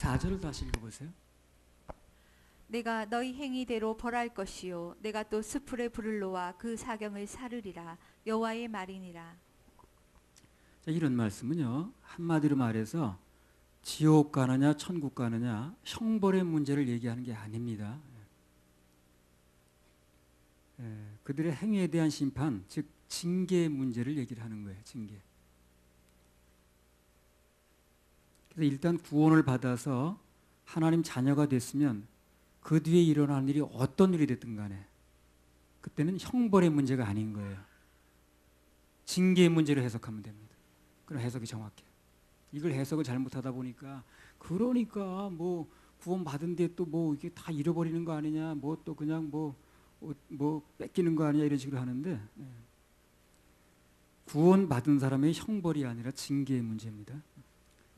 4절을 다시 읽어보세요. 내가 너희 행위대로 벌할 것이요 내가 또 수풀의 불을 놓아 그 사경을 사르리라 여호와의 말이니라. 자, 이런 말씀은요, 한마디로 말해서 지옥 가느냐 천국 가느냐 형벌의 문제를 얘기하는 게 아닙니다. 그들의 행위에 대한 심판, 즉 징계의 문제를 얘기를 하는 거예요. 징계. 그래서 일단 구원을 받아서 하나님 자녀가 됐으면 그 뒤에 일어나는 일이 어떤 일이 됐든 간에 그때는 형벌의 문제가 아닌 거예요. 징계의 문제로 해석하면 됩니다. 그럼 해석이 정확해요. 이걸 해석을 잘못하다 보니까 그러니까 뭐 구원 받은 뒤에 또 뭐 이게 다 잃어버리는 거 아니냐, 뭐 또 그냥 뭐 뺏기는 거 아니냐 이런 식으로 하는데, 구원 받은 사람의 형벌이 아니라 징계의 문제입니다.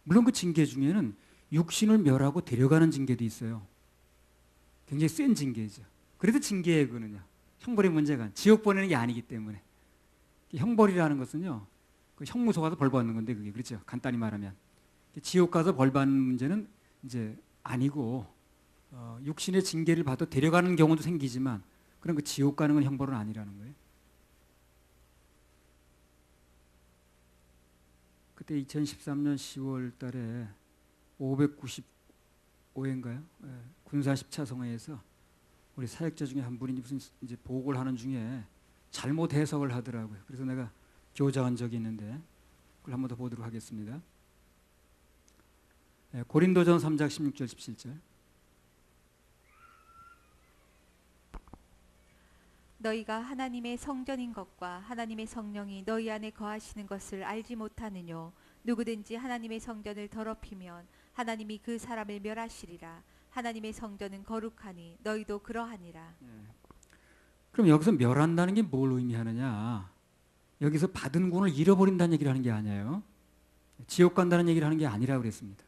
물론 그 징계 중에는 육신을 멸하고 데려가는 징계도 있어요. 굉장히 센 징계죠. 그래도 징계에 그느냐, 형벌의 문제가 지옥 보내는 게 아니기 때문에. 형벌이라는 것은요, 그 형무소 가서 벌 받는 건데, 그게 그렇죠. 간단히 말하면 지옥 가서 벌 받는 문제는 이제 아니고, 육신의 징계를 받아 데려가는 경우도 생기지만 그런 그 지옥 가는 건 형벌은 아니라는 거예요. 그때 2013년 10월 달에 595회인가요? 군사 10차 성회에서 우리 사역자 중에 한 분이 무슨 이제 보고를 하는 중에 잘못 해석을 하더라고요. 그래서 내가 교자한 적이 있는데 그걸 한 번 더 보도록 하겠습니다. 고린도전 3장 16절 17절. 너희가 하나님의 성전인 것과 하나님의 성령이 너희 안에 거하시는 것을 알지 못하느뇨. 누구든지 하나님의 성전을 더럽히면 하나님이 그 사람을 멸하시리라. 하나님의 성전은 거룩하니 너희도 그러하니라. 그럼 여기서 멸한다는 게 뭘 의미하느냐? 여기서 받은 구원을 잃어버린다는 얘기를 하는 게 아니에요. 지옥 간다는 얘기를 하는 게 아니라 그랬습니다.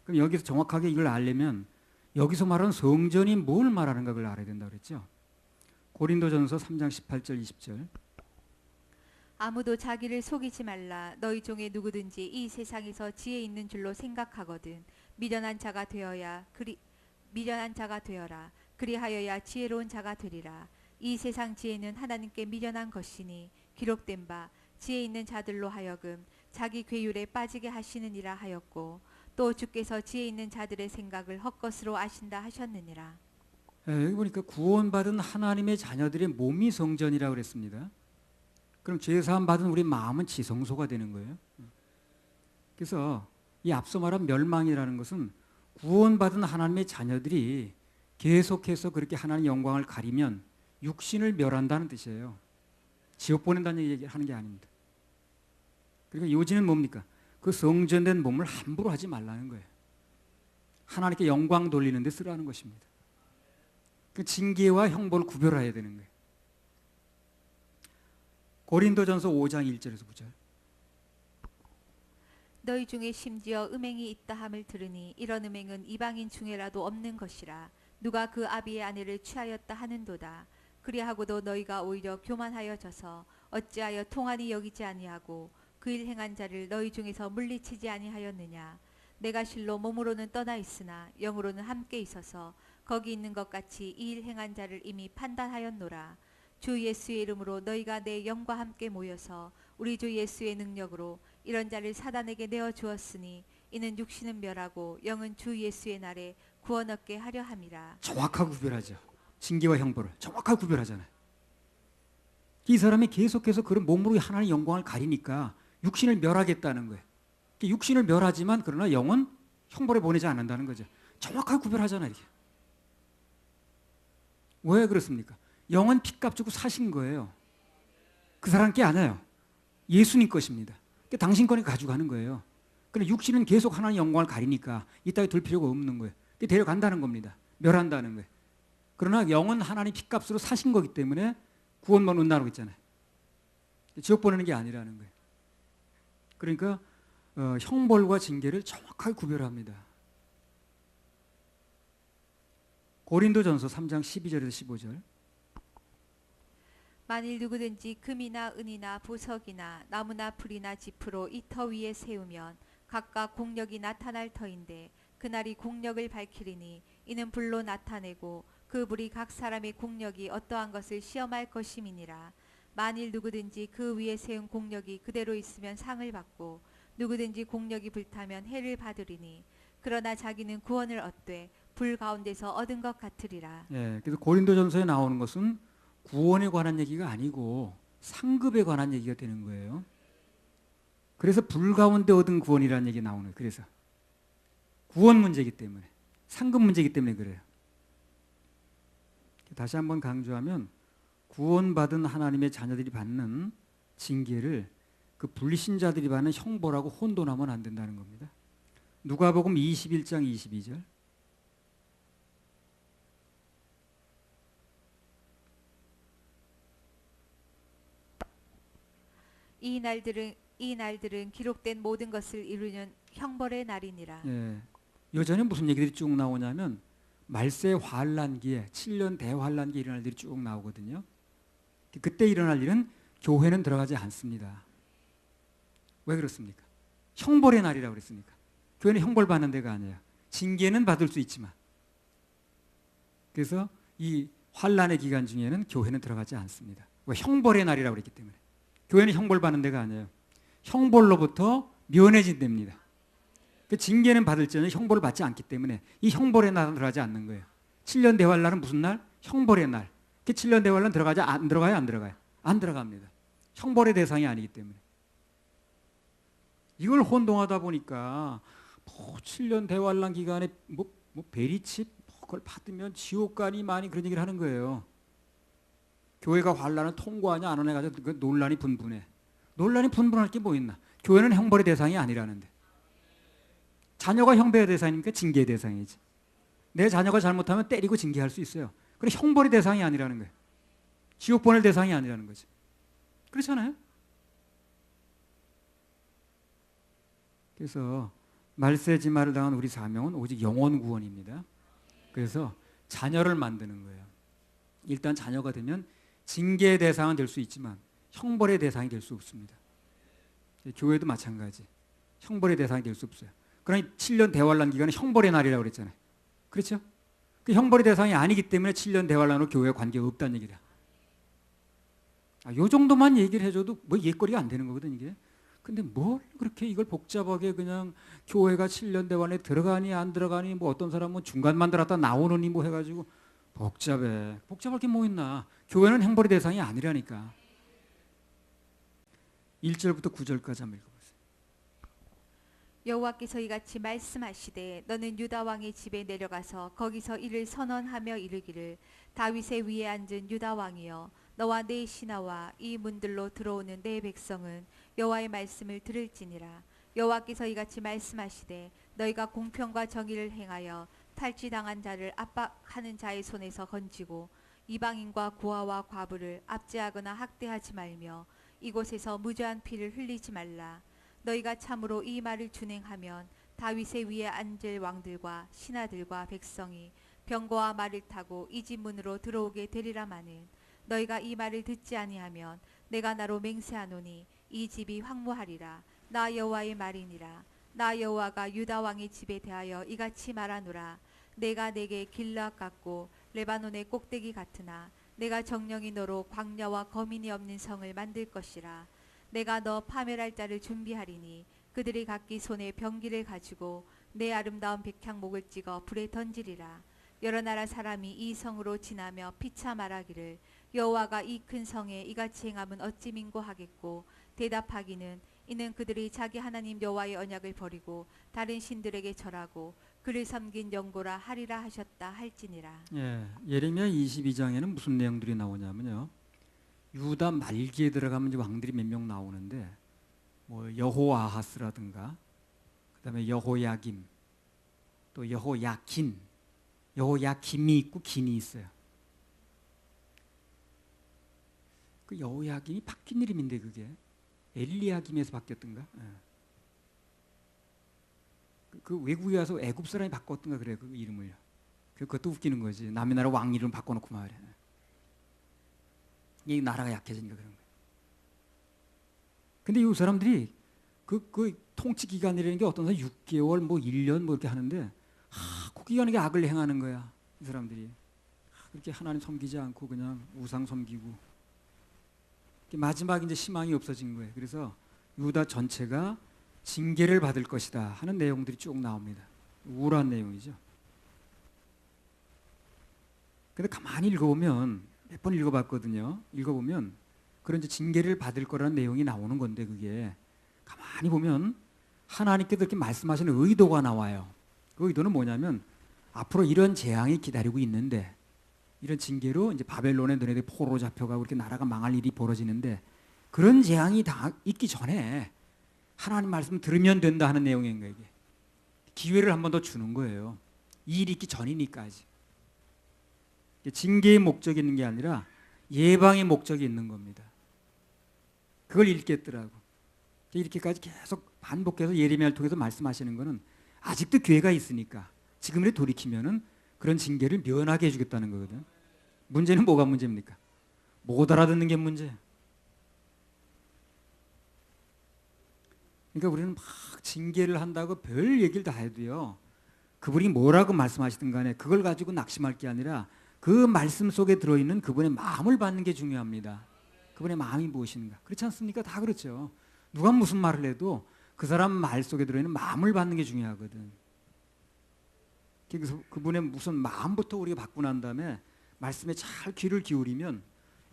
그럼 여기서 정확하게 이걸 알려면 여기서 말하는 성전이 뭘 말하는가 그걸 알아야 된다고 그랬죠. 고린도전서 3장 18절 20절. 아무도 자기를 속이지 말라. 너희 중에 누구든지 이 세상에서 지혜 있는 줄로 생각하거든 미련한 자가 되어라. 그리하여야 지혜로운 자가 되리라. 이 세상 지혜는 하나님께 미련한 것이니 기록된 바 지혜 있는 자들로 하여금 자기 괴율에 빠지게 하시느니라 하였고, 또 주께서 지혜 있는 자들의 생각을 헛것으로 아신다 하셨느니라. 여기 보니까 구원받은 하나님의 자녀들의 몸이 성전이라고 그랬습니다. 그럼 죄사함 받은 우리 마음은 지성소가 되는 거예요. 그래서 이 앞서 말한 멸망이라는 것은 구원받은 하나님의 자녀들이 계속해서 그렇게 하나님 영광을 가리면 육신을 멸한다는 뜻이에요. 지옥 보낸다는 얘기를 하는 게 아닙니다. 그러니까 요지는 뭡니까? 그 성전된 몸을 함부로 하지 말라는 거예요. 하나님께 영광 돌리는 데 쓰라는 것입니다. 그 징계와 형벌을 구별해야 되는 거예요. 고린도전서 5장 1절에서 9절. 너희 중에 심지어 음행이 있다 함을 들으니 이런 음행은 이방인 중에라도 없는 것이라. 누가 그 아비의 아내를 취하였다 하는도다. 그리하고도 너희가 오히려 교만하여져서 어찌하여 통한이 여기지 아니하고 그 일 행한 자를 너희 중에서 물리치지 아니하였느냐. 내가 실로 몸으로는 떠나 있으나 영으로는 함께 있어서 거기 있는 것 같이 이 일 행한 자를 이미 판단하였노라. 주 예수의 이름으로 너희가 내 영과 함께 모여서 우리 주 예수의 능력으로 이런 자를 사단에게 내어 주었으니 이는 육신은 멸하고 영은 주 예수의 날에 구원 얻게 하려 함이라. 정확하게 구별하죠. 징계와 형벌을 정확하게 구별하잖아요. 이 사람이 계속해서 그런 몸으로 하나님의 영광을 가리니까 육신을 멸하겠다는 거예요. 육신을 멸하지만 그러나 영은 형벌에 보내지 않는다는 거죠. 정확하게 구별하잖아요. 이렇게. 왜 그렇습니까? 영은 피값 주고 사신 거예요. 그 사람 게 아니에요. 예수님 것입니다. 그러니까 당신 거니까 가져가는 거예요. 그런데 육신은 계속 하나님의 영광을 가리니까 이따위 둘 필요가 없는 거예요. 데려간다는 겁니다. 멸한다는 거예요. 그러나 영은 하나님 피값으로 사신 거기 때문에 구원만 온다고 했잖아요. 지옥 보내는 게 아니라는 거예요. 그러니까 형벌과 징계를 정확하게 구별합니다. 고린도전서 3장 12절에서 15절. 만일 누구든지 금이나 은이나 보석이나 나무나 풀이나 지프로 이 터 위에 세우면 각각 공력이 나타날 터인데 그날이 공력을 밝히리니 이는 불로 나타내고 그 불이 각 사람의 공력이 어떠한 것을 시험할 것임이니라. 만일 누구든지 그 위에 세운 공력이 그대로 있으면 상을 받고 누구든지 공력이 불타면 해를 받으리니 그러나 자기는 구원을 얻되 불 가운데서 얻은 것 같으리라. 예, 그래서 고린도전서에 나오는 것은 구원에 관한 얘기가 아니고 상급에 관한 얘기가 되는 거예요. 그래서 불 가운데 얻은 구원이라는 얘기 나오는 거예요. 그래서 구원 문제이기 때문에, 상급 문제이기 때문에 그래요. 다시 한번 강조하면 구원받은 하나님의 자녀들이 받는 징계를 그 불신자들이 받는 형벌하고 혼돈하면 안 된다는 겁니다. 누가복음 21장 22절. 이 날들은 기록된 모든 것을 이루는 형벌의 날이니라. 예, 여전히 무슨 얘기들이 쭉 나오냐면 말세 환란기에 7년 대환란기에 일어날 일이 쭉 나오거든요. 그때 일어날 일은 교회는 들어가지 않습니다. 왜 그렇습니까? 형벌의 날이라고 그랬으니까. 교회는 형벌 받는 데가 아니에요. 징계는 받을 수 있지만. 그래서 이 환란의 기간 중에는 교회는 들어가지 않습니다. 왜? 형벌의 날이라고 그랬기 때문에. 교회는 형벌 받는 데가 아니에요. 형벌로부터 면해진 데입니다. 그 징계는 받을지는 형벌을 받지 않기 때문에 이 형벌의 날은 들어가지 않는 거예요. 7년 대환란은 무슨 날? 형벌의 날. 그 7년 대환란 들어가지 안 들어가요? 안 들어가요? 안 들어갑니다. 형벌의 대상이 아니기 때문에. 이걸 혼동하다 보니까 7년 대환란 기간에 뭐 베리칩 그걸 받으면 지옥 가니 많이 그런 얘기를 하는 거예요. 교회가 환란을 통과하냐 안 하냐 가지고 그 논란이 분분해. 논란이 분분할 게 뭐 있나? 교회는 형벌의 대상이 아니라는데. 자녀가 형벌의 대상이니까 징계의 대상이지. 내 자녀가 잘못하면 때리고 징계할 수 있어요. 그래 형벌의 대상이 아니라는 거예요. 지옥 보낼 대상이 아니라는 거지. 그렇잖아요? 그래서 말세지마를 당한 우리 사명은 오직 영혼 구원입니다. 그래서 자녀를 만드는 거예요. 일단 자녀가 되면 징계의 대상은 될 수 있지만 형벌의 대상이 될 수 없습니다. 교회도 마찬가지. 형벌의 대상이 될 수 없어요. 그러니 7년 대환란 기간은 형벌의 날이라고 그랬잖아요. 그렇죠? 그 형벌의 대상이 아니기 때문에 7년 대환란으로 교회와 관계가 없다는 얘기다. 요 정도만 얘기를 해줘도 뭐 옛거리가 안 되는 거거든 이게. 근데 뭘 그렇게 이걸 복잡하게 그냥 교회가 7년 대환에 들어가니 안 들어가니 뭐 어떤 사람은 중간만 들었다 나오느니 뭐 해가지고 복잡해. 복잡할 게 뭐 있나. 교회는 형벌의 대상이 아니라니까. 1절부터 9절까지 한번 읽어보세요. 여호와께서 이같이 말씀하시되 너는 유다 왕의 집에 내려가서 거기서 이를 선언하며 이르기를 다윗의 위에 앉은 유다 왕이여 너와 내 신하와 이 문들로 들어오는 내 백성은 여호와의 말씀을 들을지니라. 여호와께서 이같이 말씀하시되 너희가 공평과 정의를 행하여 탈취당한 자를 압박하는 자의 손에서 건지고 이방인과 고아와 과부를 압제하거나 학대하지 말며 이곳에서 무죄한 피를 흘리지 말라. 너희가 참으로 이 말을 준행하면 다윗의 위에 앉을 왕들과 신하들과 백성이 병거와 말을 타고 이 집 문으로 들어오게 되리라마는 너희가 이 말을 듣지 아니하면 내가 나로 맹세하노니 이 집이 황무하리라. 나 여호와의 말이니라. 나 여호와가 유다 왕의 집에 대하여 이같이 말하노라. 내가 내게 길르앗 같고 레바논의 꼭대기 같으나 내가 정령이 너로 광야와 거민이 없는 성을 만들 것이라. 내가 너 파멸할 자를 준비하리니 그들이 각기 손에 병기를 가지고 내 아름다운 백향목을 찍어 불에 던지리라. 여러 나라 사람이 이 성으로 지나며 피차 말하기를 여호와가 이 큰 성에 이같이 행함은 어찌 민고하겠고 대답하기는 이는 그들이 자기 하나님 여호와의 언약을 버리고 다른 신들에게 절하고 그를 섬긴 영고라 하리라 하셨다 할지니라. 예, 예레미야 22장에는 무슨 내용들이 나오냐면요. 유다 말기에 들어가면 이제 왕들이 몇 명 나오는데 뭐 여호아하스라든가 그다음에 여호야김 또 여호야긴 여호야김이 있고 긴이 있어요. 그 여호야김이 바뀐 이름인데 그게 엘리야김에서 바뀌었던가? 예. 그 외국에 와서 애굽 사람이 바꿨던가 그래 그 이름을요. 그것도 웃기는 거지. 남의 나라 왕 이름 바꿔놓고 말이야. 이 나라가 약해지니까 그런 거예요. 근데 이 사람들이 그 통치 기간이라는 게 어떤 사람 6개월 뭐 1년 뭐 이렇게 하는데 고기관하게 악을 행하는 거야. 이 사람들이 그렇게 하나님 섬기지 않고 그냥 우상 섬기고 마지막 이제 희망이 없어진 거예요. 그래서 유다 전체가 징계를 받을 것이다 하는 내용들이 쭉 나옵니다. 우울한 내용이죠. 근데 가만히 읽어보면 몇 번 읽어봤거든요. 읽어보면 그런 이제 징계를 받을 거라는 내용이 나오는 건데 그게 가만히 보면 하나님께서 이렇게 말씀하시는 의도가 나와요. 그 의도는 뭐냐면 앞으로 이런 재앙이 기다리고 있는데 이런 징계로 이제 바벨론에 너네들이 포로로 잡혀가고 이렇게 나라가 망할 일이 벌어지는데 그런 재앙이 다 있기 전에 하나님 말씀 들으면 된다 하는 내용인 거예요. 이게. 기회를 한 번 더 주는 거예요. 이 일이 있기 전이니까 아직. 징계의 목적이 있는 게 아니라 예방의 목적이 있는 겁니다. 그걸 읽겠더라고. 이렇게까지 계속 반복해서 예레미야를 통해서 말씀하시는 거는 아직도 기회가 있으니까 지금이라도 돌이키면은 그런 징계를 면하게 해주겠다는 거거든. 문제는 뭐가 문제입니까? 못 알아듣는 게 문제. 그러니까 우리는 막 징계를 한다고 별 얘기를 다 해도요. 그분이 뭐라고 말씀하시든 간에 그걸 가지고 낙심할 게 아니라 그 말씀 속에 들어있는 그분의 마음을 받는 게 중요합니다. 그분의 마음이 무엇인가. 그렇지 않습니까? 다 그렇죠. 누가 무슨 말을 해도 그 사람 말 속에 들어있는 마음을 받는 게 중요하거든. 그래서 그분의 무슨 마음부터 우리가 받고 난 다음에 말씀에 잘 귀를 기울이면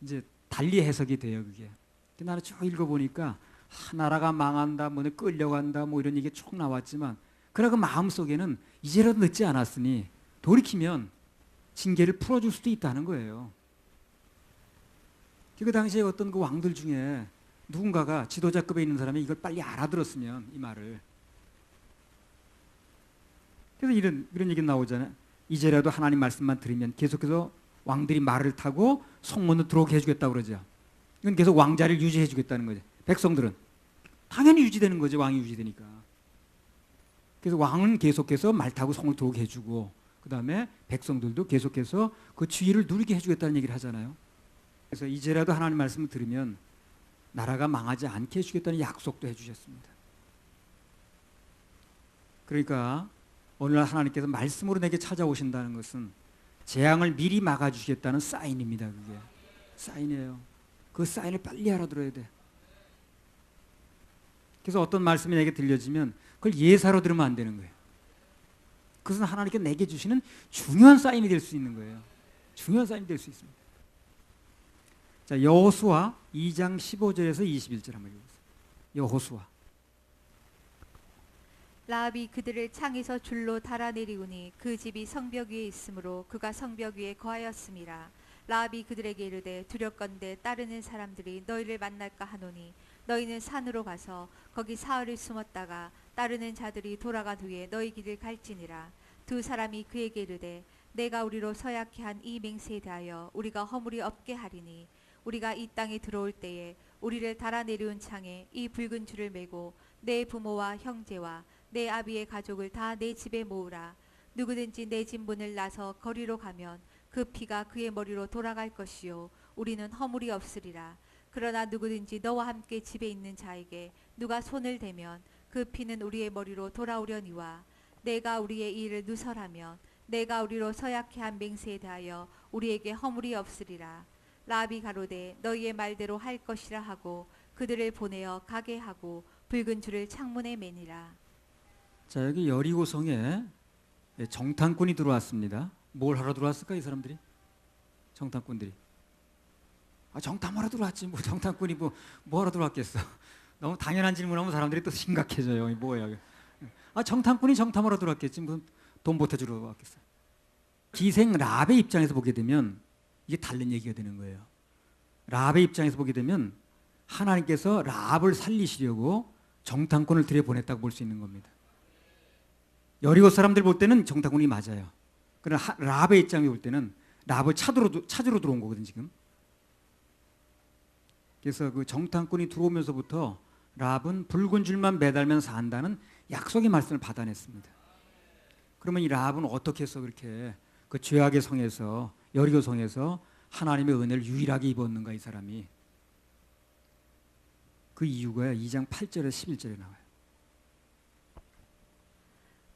이제 달리 해석이 돼요. 그게. 나는 쭉 읽어보니까 나라가 망한다, 뭐 끌려간다, 뭐 이런 얘기 쭉 나왔지만 그러나 그 마음 속에는 이제라도 늦지 않았으니 돌이키면 징계를 풀어줄 수도 있다는 거예요. 그 당시에 어떤 그 왕들 중에 누군가가 지도자급에 있는 사람이 이걸 빨리 알아들었으면 이 말을. 그래서 이런 얘기 나오잖아요. 이제라도 하나님 말씀만 들으면 계속해서 왕들이 말을 타고 성문으로 들어오게 해주겠다고 그러죠. 이건 계속 왕자를 유지해주겠다는 거죠. 백성들은 당연히 유지되는 거죠. 왕이 유지되니까. 그래서 왕은 계속해서 말 타고 성을 들어오게 해주고 그 다음에 백성들도 계속해서 그 지위를 누리게 해주겠다는 얘기를 하잖아요. 그래서 이제라도 하나님 말씀을 들으면 나라가 망하지 않게 해주겠다는 약속도 해주셨습니다. 그러니까 오늘날 하나님께서 말씀으로 내게 찾아오신다는 것은 재앙을 미리 막아주시겠다는 사인입니다. 그게 사인이에요. 그 사인을 빨리 알아들어야 돼. 그래서 어떤 말씀이 내게 들려지면 그걸 예사로 들으면 안 되는 거예요. 그것은 하나님께 내게 주시는 중요한 사인이 될 수 있는 거예요. 중요한 사인이 될 수 있습니다. 자, 여호수아 2장 15절에서 21절 한번 읽어보세요. 여호수아. 라합이 그들을 창에서 줄로 달아내리우니 그 집이 성벽 위에 있으므로 그가 성벽 위에 거하였음이라. 라합이 그들에게 이르되 두렵건대 따르는 사람들이 너희를 만날까 하노니 너희는 산으로 가서 거기 사흘을 숨었다가 따르는 자들이 돌아간 후에 너희 길을 갈지니라. 두 사람이 그에게 이르되 내가 우리로 서약케 한 이 맹세에 대하여 우리가 허물이 없게 하리니 우리가 이 땅에 들어올 때에 우리를 달아내려온 창에 이 붉은 줄을 메고 내 부모와 형제와 내 아비의 가족을 다 내 집에 모으라. 누구든지 내 집 문을 나서 거리로 가면 그 피가 그의 머리로 돌아갈 것이요 우리는 허물이 없으리라. 그러나 누구든지 너와 함께 집에 있는 자에게 누가 손을 대면 그 피는 우리의 머리로 돌아오려니와 내가 우리의 일을 누설하면 내가 우리로 서약케 한 맹세에 대하여 우리에게 허물이 없으리라. 라합이 가로되 너희의 말대로 할 것이라 하고 그들을 보내어 가게 하고 붉은 줄을 창문에 매니라. 자, 여기 여리고성에 정탐꾼이 들어왔습니다. 뭘 하러 들어왔을까 이 사람들이? 정탐꾼들이. 정탐하러 들어왔지. 뭐 정탐꾼이 뭐 하러 들어왔겠어. 너무 당연한 질문하면 사람들이 또 심각해져요. 뭐야? 정탐꾼이 정탐하러 들어왔겠지. 무슨 돈 보태주러 왔겠어. 기생 라합의 입장에서 보게 되면 이게 다른 얘기가 되는 거예요. 라합의 입장에서 보게 되면 하나님께서 라합을 살리시려고 정탐꾼을 들여보냈다고 볼 수 있는 겁니다. 여리고 사람들 볼 때는 정탐꾼이 맞아요. 그러나 라합의 입장에 볼 때는 라합을 찾으러 들어온 거거든 지금. 그래서 그 정탐꾼이 들어오면서부터 라합은 붉은 줄만 매달면서 산다는 약속의 말씀을 받아냈습니다. 그러면 이 라합은 어떻게 해서 그렇게 그 죄악의 성에서 여리고 성에서 하나님의 은혜를 유일하게 입었는가 이 사람이. 그 이유가 2장 8절에서 11절에 나와요.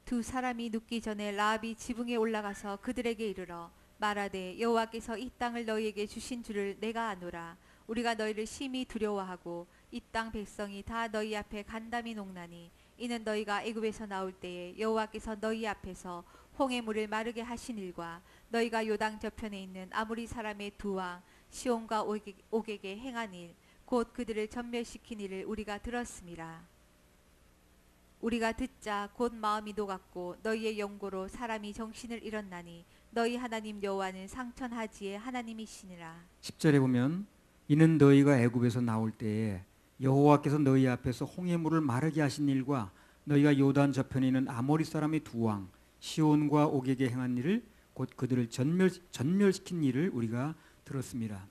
두 사람이 눕기 전에 라합이 지붕에 올라가서 그들에게 이르러 말하되 여호와께서 이 땅을 너희에게 주신 줄을 내가 아노라. 우리가 너희를 심히 두려워하고 이 땅 백성이 다 너희 앞에 간담이 녹나니 이는 너희가 애굽에서 나올 때에 여호와께서 너희 앞에서 홍해 물을 마르게 하신 일과 너희가 요당 저편에 있는 아모리 사람의 두 왕 시온과 옥에게 행한 일 곧 그들을 전멸시킨 일을 우리가 들었음이라. 우리가 듣자 곧 마음이 녹았고 너희의 영고로 사람이 정신을 잃었나니 너희 하나님 여호와는 상천하지의 하나님이시니라. 10절에 보면 이는 너희가 애굽에서 나올 때에 여호와께서 너희 앞에서 홍해물을 마르게 하신 일과 너희가 요단 저편에 있는 아모리 사람의 두 왕 시온과 옥에게 행한 일을 곧 그들을 전멸시킨 일을 우리가 들었습니다.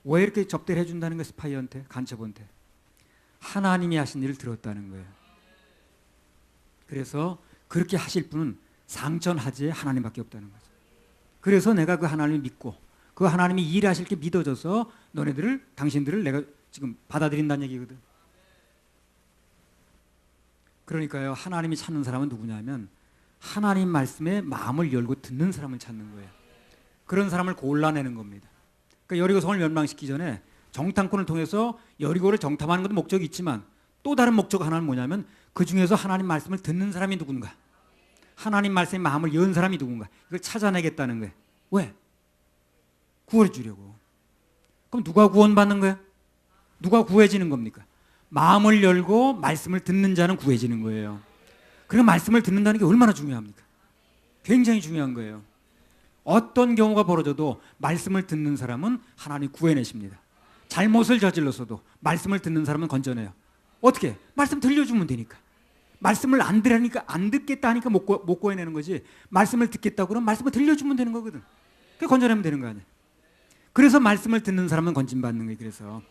왜 이렇게 접대를 해준다는 거예요? 스파이한테, 간첩한테. 하나님이 하신 일을 들었다는 거예요. 그래서 그렇게 하실 분은 상천하지에 하나님밖에 없다는 거죠. 그래서 내가 그 하나님을 믿고 그 하나님이 일하실 게 믿어져서 당신들을 내가 지금 받아들인다는 얘기거든. 그러니까요, 하나님이 찾는 사람은 누구냐면 하나님 말씀에 마음을 열고 듣는 사람을 찾는 거예요. 그런 사람을 골라내는 겁니다. 그러니까 여리고성을 멸망시키기 전에 정탐꾼을 통해서 여리고를 정탐하는 것도 목적이 있지만 또 다른 목적 하나는 뭐냐면 그 중에서 하나님 말씀을 듣는 사람이 누군가, 하나님 말씀에 마음을 연 사람이 누군가, 이걸 찾아내겠다는 거예요. 왜? 구원해 주려고. 그럼 누가 구원받는 거예요? 누가 구해지는 겁니까? 마음을 열고 말씀을 듣는 자는 구해지는 거예요. 그럼 말씀을 듣는다는 게 얼마나 중요합니까? 굉장히 중요한 거예요. 어떤 경우가 벌어져도 말씀을 듣는 사람은 하나님 구해내십니다. 잘못을 저질렀어도 말씀을 듣는 사람은 건져내요. 어떻게? 말씀 들려주면 되니까. 말씀을 안 듣겠다 하니까 못 구해내는 거지. 말씀을 듣겠다고 그러면 말씀을 들려주면 되는 거거든. 그게 건져내면 되는 거 아니야. 그래서 말씀을 듣는 사람은 건진받는 거예요.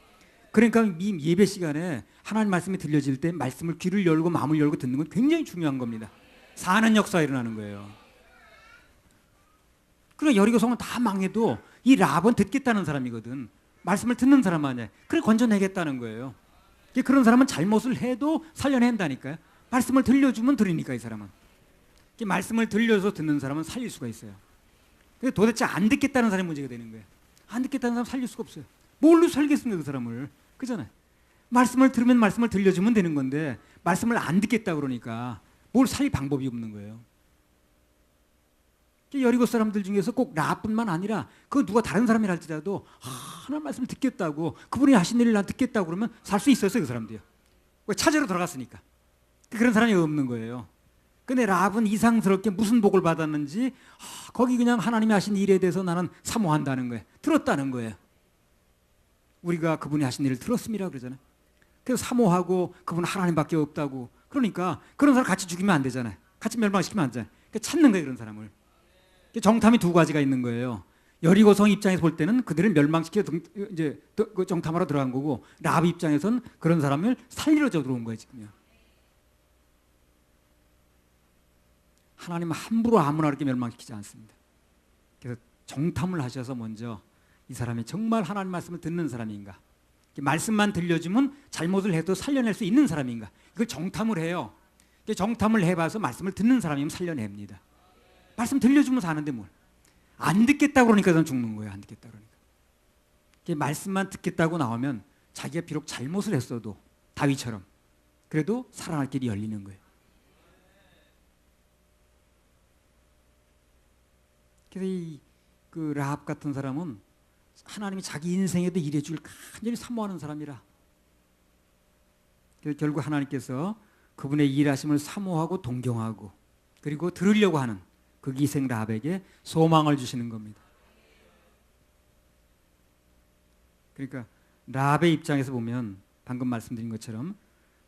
그러니까 이 예배 시간에 하나님 말씀이 들려질 때 말씀을 귀를 열고 마음을 열고 듣는 건 굉장히 중요한 겁니다. 사는 역사가 일어나는 거예요. 그러니까 여리고성은 다 망해도 이 라합은 듣겠다는 사람이거든. 말씀을 듣는 사람 아니야. 그래 건져내겠다는 거예요. 그런 사람은 잘못을 해도 살려낸다니까요. 말씀을 들려주면 들으니까 이 사람은. 말씀을 들려서 듣는 사람은 살릴 수가 있어요. 근데 도대체 안 듣겠다는 사람이 문제가 되는 거예요. 안 듣겠다는 사람 살릴 수가 없어요. 뭘로 살겠습니까 그 사람을. 그잖아요. 말씀을 들으면 말씀을 들려주면 되는 건데 말씀을 안 듣겠다 그러니까 뭘 살릴 방법이 없는 거예요. 여리고 사람들 중에서 꼭 라합뿐만 아니라 그 누가 다른 사람이라 할지라도 하나님 말씀을 듣겠다고 그분이 하신 일을 난 듣겠다고 그러면 살 수 있었어요 그 사람도요. 왜? 찾으러 들어갔으니까. 그런 사람이 없는 거예요. 근데 라합은 이상스럽게 무슨 복을 받았는지 거기 그냥 하나님이 하신 일에 대해서 나는 사모한다는 거예요. 들었다는 거예요. 우리가 그분이 하신 일을 들었습니다 그러잖아요. 그래서 사모하고 그분은 하나님밖에 없다고. 그러니까 그런 사람 같이 죽이면 안 되잖아요. 같이 멸망시키면 안 되잖아요. 그러니까 찾는 거예요 그런 사람을. 정탐이 두 가지가 있는 거예요. 여리고성 입장에서 볼 때는 그들을 멸망시켜 이제 정탐하러 들어간 거고 라합 입장에서는 그런 사람을 살리러 들어온 거예요 지금요. 하나님은 함부로 아무나 이렇게 멸망시키지 않습니다. 그래서 정탐을 하셔서 먼저 이 사람이 정말 하나님 말씀을 듣는 사람인가, 말씀만 들려주면 잘못을 해도 살려낼 수 있는 사람인가, 이걸 정탐을 해요. 정탐을 해봐서 말씀을 듣는 사람이면 살려냅니다. 말씀 들려주면 사는데 뭘. 안 듣겠다고 그러니까 전 죽는 거예요. 안 듣겠다고 그러니까. 말씀만 듣겠다고 나오면 자기가 비록 잘못을 했어도 다윗처럼 그래도 살아날 길이 열리는 거예요. 그래서 그 라합 같은 사람은 하나님이 자기 인생에도 일해줄 간절히 사모하는 사람이라. 그래서 결국 하나님께서 그분의 일하심을 사모하고 동경하고 그리고 들으려고 하는 그 기생 라합에게 소망을 주시는 겁니다. 그러니까 라합의 입장에서 보면 방금 말씀드린 것처럼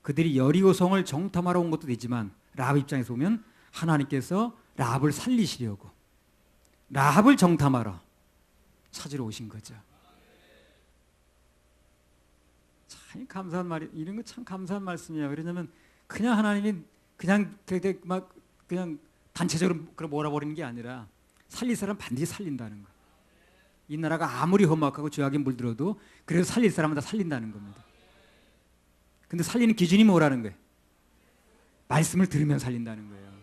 그들이 여리고성을 정탐하러 온 것도 되지만 라합 입장에서 보면 하나님께서 라합을 살리시려고 라합을 정탐하러 찾으러 오신 거죠. 참 감사한 말이, 이런 거 참 감사한 말씀이야. 왜냐하면 그냥 하나님이 그냥 단체적으로 몰아버리는 게 아니라 살릴 사람 반드시 살린다는 거. 이 나라가 아무리 험악하고 죄악에 물들어도 그래서 살릴 사람은 다 살린다는 겁니다. 근데 살리는 기준이 뭐라는 거예요? 말씀을 들으면 살린다는 거예요.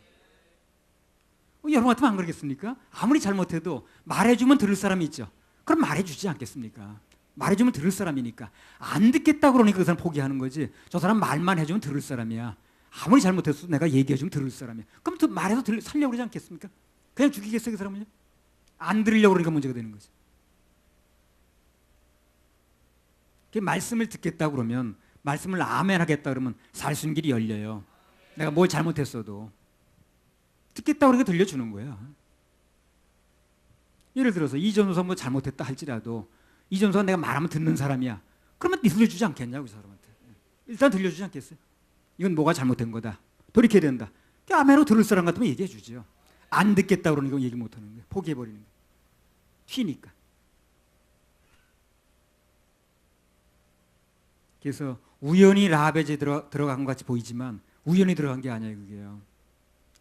여러분 같으면 안 그러겠습니까? 아무리 잘못해도 말해주면 들을 사람이 있죠. 그럼 말해주지 않겠습니까? 말해주면 들을 사람이니까. 안 듣겠다고 그러니까 그 사람 포기하는 거지. 저 사람 말만 해주면 들을 사람이야. 아무리 잘못해도 내가 얘기해주면 들을 사람이야. 그럼 또 말해서 살려고 그러지 않겠습니까? 그냥 죽이겠어요, 그 사람은요? 안 들으려고 그러니까 문제가 되는 거지. 말씀을 듣겠다고 그러면, 말씀을 아멘 하겠다 그러면 살 수 있는 길이 열려요. 내가 뭘 잘못했어도. 듣겠다고 그러니까 들려주는 거예요. 예를 들어서 이 전도사 뭐 잘못했다 할지라도 이 전도사가 내가 말하면 듣는 사람이야. 그러면 들려주지 않겠냐고, 그 사람한테. 일단 들려주지 않겠어요? 이건 뭐가 잘못된 거다. 돌이켜야 된다. 아멘으로 들을 사람 같으면 얘기해 주죠. 안 듣겠다 그러니까 얘기 못 하는 거예요. 포기해 버리는 거예요. 튀니까. 그래서 우연히 라합에 들어간 것 같이 보이지만 우연히 들어간 게 아니에요, 그게요.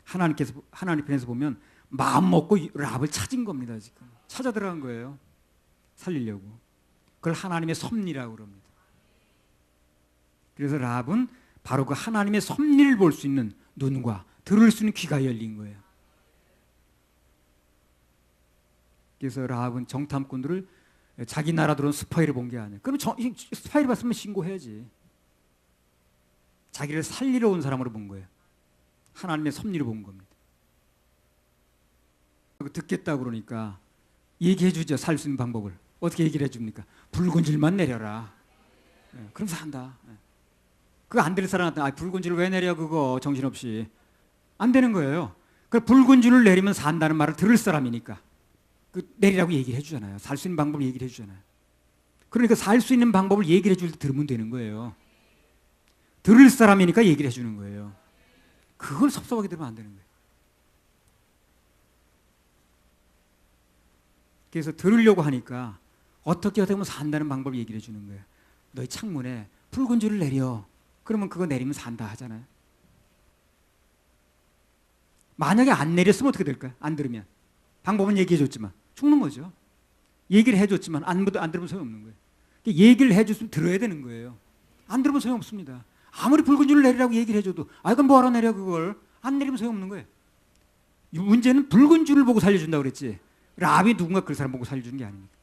하나님 편에서 보면 마음 먹고 라합을 찾은 겁니다. 지금 찾아 들어간 거예요. 살리려고. 그걸 하나님의 섭리라고 그럽니다. 그래서 라합은 바로 그 하나님의 섭리를 볼 수 있는 눈과 들을 수 있는 귀가 열린 거예요. 그래서 라합은 정탐꾼들을 자기 나라 들어온 스파이를 본 게 아니에요. 그럼 스파이를 봤으면 신고해야지. 자기를 살리러 온 사람으로 본 거예요. 하나님의 섭리로 본 겁니다. 듣겠다고 그러니까 얘기해 주죠. 살 수 있는 방법을. 어떻게 얘기를 해줍니까? 붉은 줄만 내려라. 그럼 산다. 그거 안 될 사람한테 붉은 줄을 왜 내려, 그거 정신없이. 안 되는 거예요. 그 붉은 줄을 내리면 산다는 말을 들을 사람이니까 내리라고 얘기를 해주잖아요. 살 수 있는 방법을 얘기를 해주잖아요. 그러니까 살 수 있는 방법을 얘기를 해줄 때 들으면 되는 거예요. 들을 사람이니까 얘기를 해주는 거예요. 그걸 섭섭하게 들으면 안 되는 거예요. 그래서 들으려고 하니까 어떻게 하면 산다는 방법을 얘기를 해주는 거예요. 너희 창문에 붉은 줄을 내려. 그러면 그거 내리면 산다 하잖아요. 만약에 안 내렸으면 어떻게 될까요? 안 들으면. 방법은 얘기해줬지만 죽는 거죠. 얘기를 해줬지만 안 들으면 소용없는 거예요. 얘기를 해줬으면 들어야 되는 거예요. 안 들으면 소용없습니다. 아무리 붉은 줄을 내리라고 얘기를 해줘도 그럼 뭐하러 내려, 그걸. 안 내리면 소용없는 거예요. 문제는 붉은 줄을 보고 살려준다고 그랬지, 라합이 누군가 그 사람 보고 살려주는 게 아닙니다.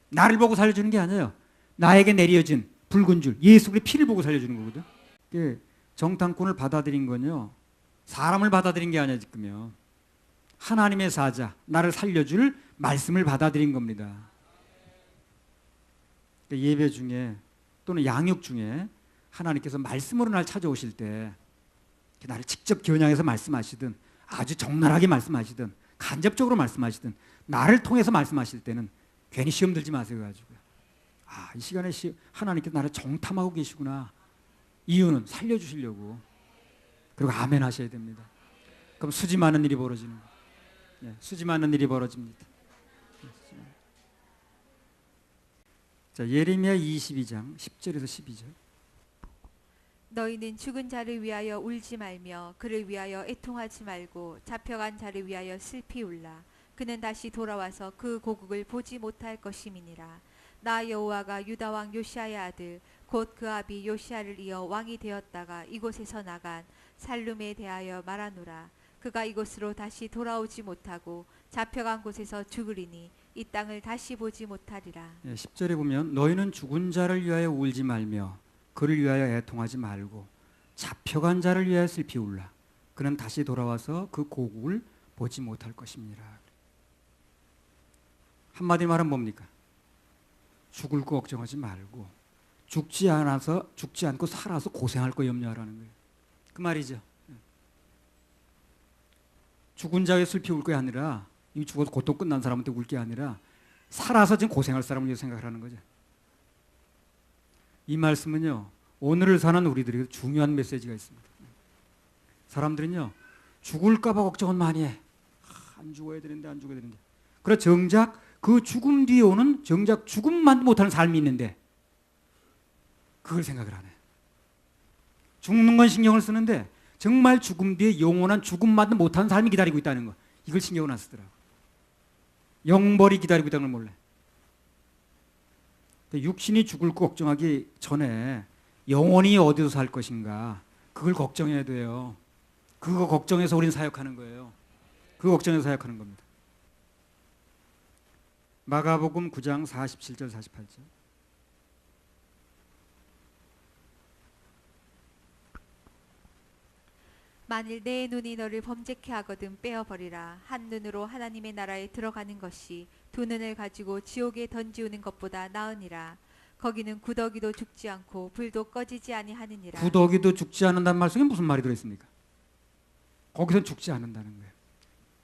나를 보고 살려주는 게 아니에요. 나에게 내려진 붉은 줄, 예수 그리스도의 피를 보고 살려주는 거거든. 정탐꾼을 받아들인 건요, 사람을 받아들인 게 아니야. 지금요, 하나님의 사자, 나를 살려줄 말씀을 받아들인 겁니다. 예배 중에 또는 양육 중에 하나님께서 말씀으로 날 찾아오실 때 나를 직접 겨냥해서 말씀하시든 아주 적나라하게 말씀하시든 간접적으로 말씀하시든 나를 통해서 말씀하실 때는 괜히 시험 들지 마세요. 가지고요. 이 시간에 하나님께서 나를 정탐하고 계시구나. 이유는 살려주시려고. 그리고 아멘 하셔야 됩니다. 그럼 수지 많은 일이 벌어지는 거예요. 수지 많은 일이 벌어집니다. 자, 예레미야 22장 10절에서 12절. 너희는 죽은 자를 위하여 울지 말며 그를 위하여 애통하지 말고 잡혀간 자를 위하여 슬피 울라. 그는 다시 돌아와서 그 고국을 보지 못할 것임이니라. 나 여호와가 유다 왕 요시아의 아들 곧 그 아비 요시아를 이어 왕이 되었다가 이곳에서 나간 살룸에 대하여 말하노라. 그가 이곳으로 다시 돌아오지 못하고 잡혀간 곳에서 죽으리니 이 땅을 다시 보지 못하리라. 10절에 보면 너희는 죽은 자를 위하여 울지 말며 그를 위하여 애통하지 말고 잡혀간 자를 위하여 슬피 울라. 그는 다시 돌아와서 그 고국을 보지 못할 것입니다. 한마디 말은 뭡니까? 죽을 거 걱정하지 말고 죽지 않고 살아서 고생할 거 염려하라는 거예요. 그 말이죠. 죽은 자의 슬피 울 게 아니라, 이미 죽어서 고통 끝난 사람한테 울 게 아니라 살아서 지금 고생할 사람을 위해 생각하라는 거죠. 이 말씀은요, 오늘을 사는 우리들에게 중요한 메시지가 있습니다. 사람들은요, 죽을까 봐 걱정은 많이 해. 안 죽어야 되는데. 그러나 정작 그 죽음 뒤에 오는 정작 죽음만 못하는 삶이 있는데 그걸 생각을 안 해. 죽는 건 신경을 쓰는데 정말 죽음 뒤에 영원한 죽음만 못하는 삶이 기다리고 있다는 거, 이걸 신경을 안 쓰더라고. 영벌이 기다리고 있다는 걸 몰래. 육신이 죽을 거 걱정하기 전에 영원히 어디서 살 것인가, 그걸 걱정해야 돼요. 그거 걱정해서 우리는 사역하는 거예요. 그 걱정해서 사역하는 겁니다. 마가복음 9장 47절 48절. 만일 내 눈이 너를 범죄케 하거든 빼어버리라. 한 눈으로 하나님의 나라에 들어가는 것이 두 눈을 가지고 지옥에 던지우는 것보다 나으니라. 거기는 구더기도 죽지 않고 불도 꺼지지 아니하느니라. 구더기도 죽지 않는다는 말 속에 무슨 말이 들어있습니까? 거기선 죽지 않는다는 거예요.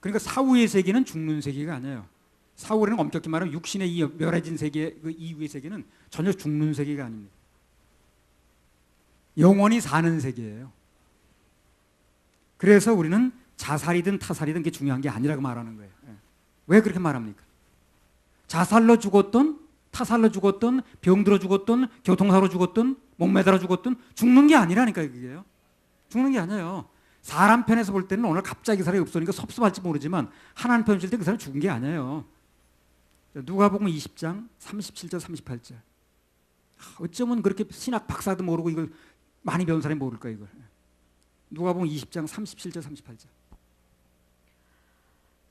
그러니까 사후의 세계는 죽는 세계가 아니에요. 사후에는 엄격히 말하면 육신의 이 멸해진 세계, 그 이후의 세계는 전혀 죽는 세계가 아닙니다. 영원히 사는 세계예요. 그래서 우리는 자살이든 타살이든 그게 중요한 게 아니라고 말하는 거예요. 왜 그렇게 말합니까? 자살로 죽었던, 타살로 죽었던, 병들어 죽었던, 교통사고로 죽었던, 목매달아 죽었던 죽는 게 아니라니까요. 그게요. 죽는 게 아니에요. 사람 편에서 볼 때는 오늘 갑자기 사람이 없으니까 섭섭할지 모르지만 하나님 편에 볼 때 그 사람이 죽은 게 아니에요. 누가복음 20장 37절 38절. 어쩌면 그렇게 신학 박사도 모르고 이걸 많이 배운 사람이 모를까 이걸. 누가복음 20장 37절 38절.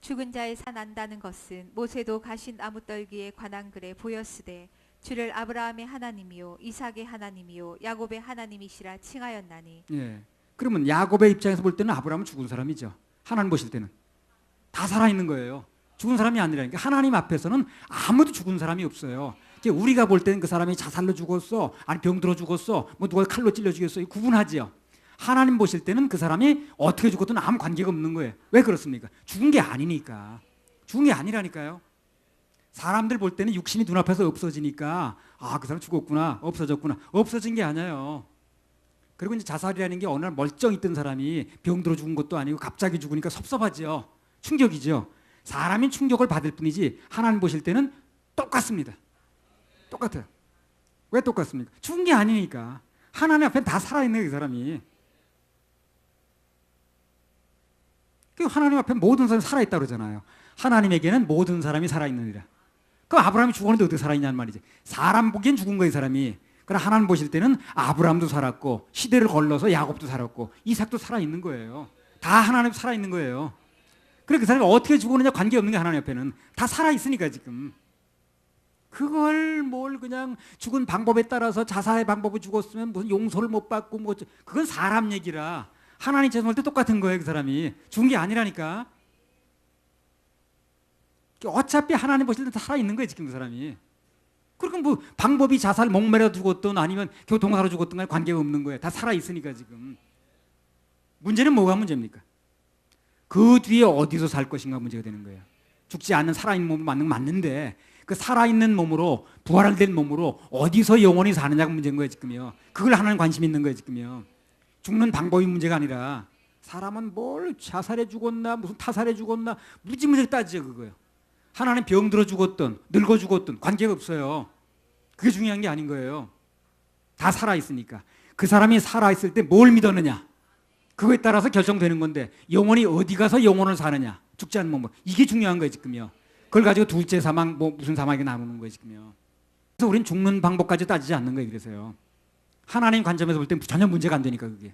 죽은 자의 살아난다는 것은 모세도 가신 나무 떨기에 관한 글에 보였으되 주를 아브라함의 하나님이요 이삭의 하나님이요 야곱의 하나님이시라 칭하였나니. 예. 그러면 야곱의 입장에서 볼 때는 아브라함은 죽은 사람이죠. 하나님 보실 때는 다 살아있는 거예요. 죽은 사람이 아니라니까. 하나님 앞에서는 아무도 죽은 사람이 없어요. 우리가 볼 때는 그 사람이 자살로 죽었어, 아니 병들어 죽었어, 뭐 누가 칼로 찔러 죽였어, 구분하지요. 하나님 보실 때는 그 사람이 어떻게 죽었든 아무 관계가 없는 거예요. 왜 그렇습니까? 죽은 게 아니니까. 죽은 게 아니라니까요. 사람들 볼 때는 육신이 눈앞에서 없어지니까 아, 그 사람 죽었구나, 없어졌구나. 없어진 게 아니에요. 그리고 이제 자살이라는 게 어느 날 멀쩡히 있던 사람이 병들어 죽은 것도 아니고 갑자기 죽으니까 섭섭하지요. 충격이죠. 사람이 충격을 받을 뿐이지 하나님 보실 때는 똑같습니다. 똑같아요. 왜 똑같습니까? 죽은 게 아니니까. 하나님 앞에 다 살아있는 그 사람이. 하나님 앞에 모든 사람이 살아있다고 그러잖아요. 하나님에게는 모든 사람이 살아있느니라. 그럼 아브라함이 죽었는데 어떻게 살아있냐는 말이지. 사람 보기엔 죽은 거예요, 사람이. 그러나 하나님 보실 때는 아브라함도 살았고 시대를 걸러서 야곱도 살았고 이삭도 살아있는 거예요. 다 하나님 살아있는 거예요. 그래 그 사람이 어떻게 죽었느냐 관계없는 게 하나님 앞에는 다 살아있으니까 지금. 그걸 뭘 그냥 죽은 방법에 따라서 자살의 방법을 죽었으면 무슨 용서를 못 받고 뭐 그건 사람 얘기라. 하나님 죄송할 때 똑같은 거예요. 그 사람이 죽은 게 아니라니까. 어차피 하나님 보실 때 다 살아있는 거예요. 지금 그 사람이. 그러니까 뭐 방법이 자살 목매려 죽었든 아니면 교통사로 죽었든 간에 관계가 없는 거예요. 다 살아있으니까 지금. 문제는 뭐가 문제입니까? 그 뒤에 어디서 살 것인가 문제가 되는 거예요. 죽지 않는 살아있는 몸을 맞는 건 맞는데 그 살아있는 몸으로 부활된 몸으로 어디서 영원히 사느냐가 문제인 거예요. 지금요. 그걸 하나님 관심 있는 거예요. 지금요. 죽는 방법이 문제가 아니라 사람은 뭘 자살해 죽었나 무슨 타살해 죽었나 무지무지 따지죠. 그거요. 하나님 병들어 죽었든 늙어 죽었든 관계가 없어요. 그게 중요한 게 아닌 거예요. 다 살아있으니까. 그 사람이 살아있을 때 뭘 믿었느냐 그거에 따라서 결정되는 건데 영원히 어디 가서 영원을 사느냐 죽지 않는 몸으로 이게 중요한 거예요. 지금요. 그걸 가지고 둘째 사망 뭐 무슨 사망이 나누는 거예요. 지금요. 그래서 우리는 죽는 방법까지 따지지 않는 거예요. 그래서요. 하나님 관점에서 볼 때 전혀 문제가 안 되니까 그게.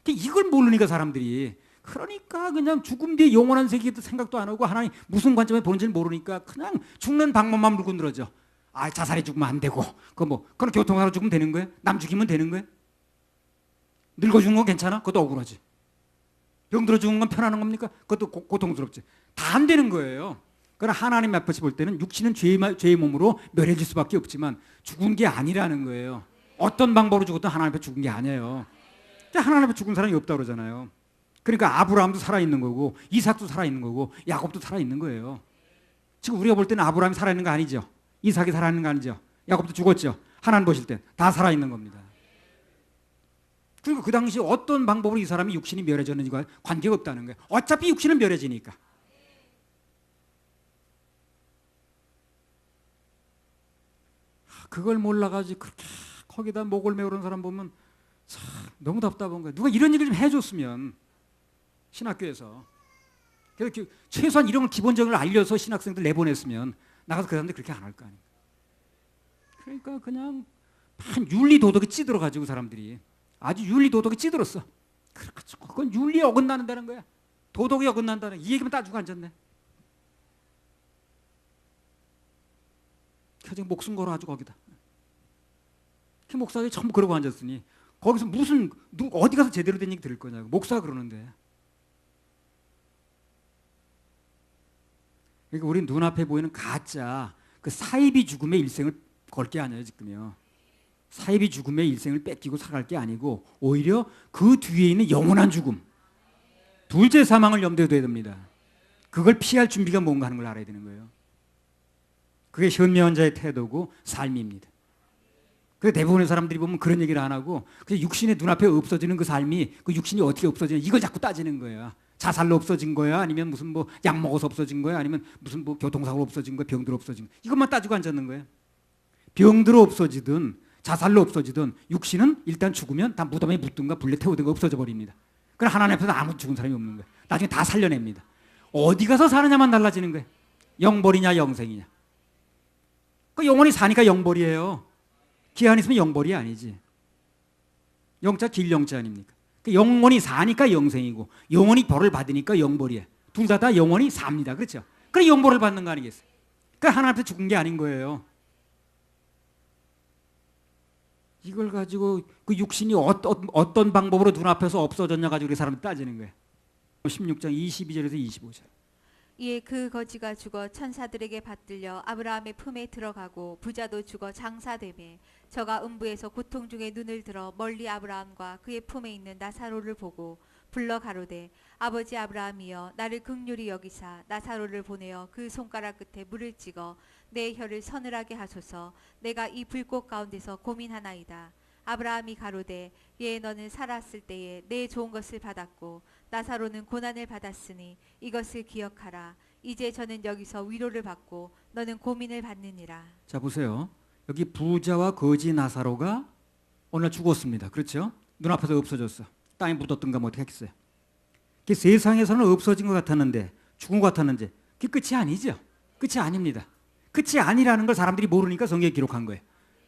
이걸 모르니까 사람들이. 그러니까 그냥 죽음 뒤에 영원한 세계도 생각도 안 하고 하나님 무슨 관점에 보는지를 모르니까 그냥 죽는 방법만 물고 늘어져. 아 자살해 죽으면 안 되고 그건 교통사로 죽으면 되는 거예요? 남 죽이면 되는 거예요? 늙어 죽는 건 괜찮아? 그것도 억울하지. 병들어 죽는 건 편안한 겁니까? 그것도 고통스럽지. 다 안 되는 거예요. 그러나 하나님 앞에서 볼 때는 육신은 죄의 몸으로 멸해질 수밖에 없지만 죽은 게 아니라는 거예요. 어떤 방법으로 죽었든 하나님 앞에 죽은 게 아니에요. 하나님 앞에 죽은 사람이 없다고 그러잖아요. 그러니까 아브라함도 살아있는 거고 이삭도 살아있는 거고 야곱도 살아있는 거예요. 지금 우리가 볼 때는 아브라함이 살아있는 거 아니죠. 이삭이 살아있는 거 아니죠. 야곱도 죽었죠. 하나님 보실 때 다 살아있는 겁니다. 그리고 그 당시 어떤 방법으로 이 사람이 육신이 멸해졌는지가 관계가 없다는 거예요. 어차피 육신은 멸해지니까. 그걸 몰라가지고 그렇게 거기다 목을 메우는 사람 보면 참 너무 답답한 거예요. 누가 이런 얘기를 좀 해줬으면 신학교에서 최소한 이런 걸 기본적으로 알려서 신학생들 내보냈으면 나가서 그 사람들 그렇게 안 할 거 아니에요. 그러니까 그냥 한 윤리 도덕에 찌들어가지고 사람들이 아주 윤리 도덕에 찌들었어. 그건 윤리에 어긋나는다는 거야. 도덕이 어긋난다는 이 얘기만 따지고 앉았네. 지금 목숨 걸어 아주 거기다. 목사들이 전부 그러고 앉았으니 거기서 무슨 어디 가서 제대로 된 얘기 들을 거냐고. 목사가 그러는데. 그러니까 우리 눈앞에 보이는 가짜 그 사이비 죽음의 일생을 걸 게 아니에요 지금요. 사이비 죽음의 일생을 뺏기고 살아갈 게 아니고 오히려 그 뒤에 있는 영원한 죽음, 둘째 사망을 염두에 둬야 됩니다. 그걸 피할 준비가 뭔가 하는 걸 알아야 되는 거예요. 그게 현명한 자의 태도고 삶입니다. 그래서 대부분의 사람들이 보면 그런 얘기를 안 하고 그냥 육신의 눈앞에 없어지는 그 삶이 그 육신이 어떻게 없어지냐 이걸 자꾸 따지는 거예요. 자살로 없어진 거야? 아니면 무슨 뭐 약 먹어서 없어진 거야? 아니면 무슨 뭐 교통사고로 없어진 거야? 병들어 없어진 거야? 이것만 따지고 앉았는 거예요. 병들어 없어지든 자살로 없어지든 육신은 일단 죽으면 다 무덤에 묻든가 불에 태우든가 없어져 버립니다. 그럼 하나님 앞에서 아무 죽은 사람이 없는 거예요. 나중에 다 살려냅니다. 어디 가서 사느냐만 달라지는 거예요. 영벌이냐 영생이냐. 그 영원히 사니까 영벌이에요. 기한 있으면 영벌이 아니지. 영자 길영자 아닙니까? 그 영원히 사니까 영생이고 영원히 벌을 받으니까 영벌이에요. 둘 다 영원히 삽니다. 그렇죠? 그래 영벌을 받는 거 아니겠어요? 그러니까 하나님 앞에 죽은 게 아닌 거예요. 이걸 가지고 그 육신이 어떤 방법으로 눈앞에서 없어졌냐 가지고 우리 사람들 따지는 거예요. 16장 22절에서 25절. 이에 그 거지가 죽어 천사들에게 받들려 아브라함의 품에 들어가고 부자도 죽어 장사되매 저가 음부에서 고통 중에 눈을 들어 멀리 아브라함과 그의 품에 있는 나사로를 보고 불러 가로되 아버지 아브라함이여 나를 긍휼히 여기사 나사로를 보내어 그 손가락 끝에 물을 찍어 내 혀를 서늘하게 하소서. 내가 이 불꽃 가운데서 고민하나이다. 아브라함이 가로되 예 너는 살았을 때에 내 좋은 것을 받았고 나사로는 고난을 받았으니 이것을 기억하라. 이제 저는 여기서 위로를 받고 너는 고민을 받느니라. 자 보세요. 여기 부자와 거지 나사로가 오늘 죽었습니다. 그렇죠? 눈앞에서 없어졌어. 땅에 묻었던가 뭐 어떻게 했겠어요. 그게 세상에서는 없어진 것 같았는데 죽은 것 같았는데 그게 끝이 아니죠. 끝이 아닙니다. 끝이 아니라는 걸 사람들이 모르니까 성경에 기록한 거예요.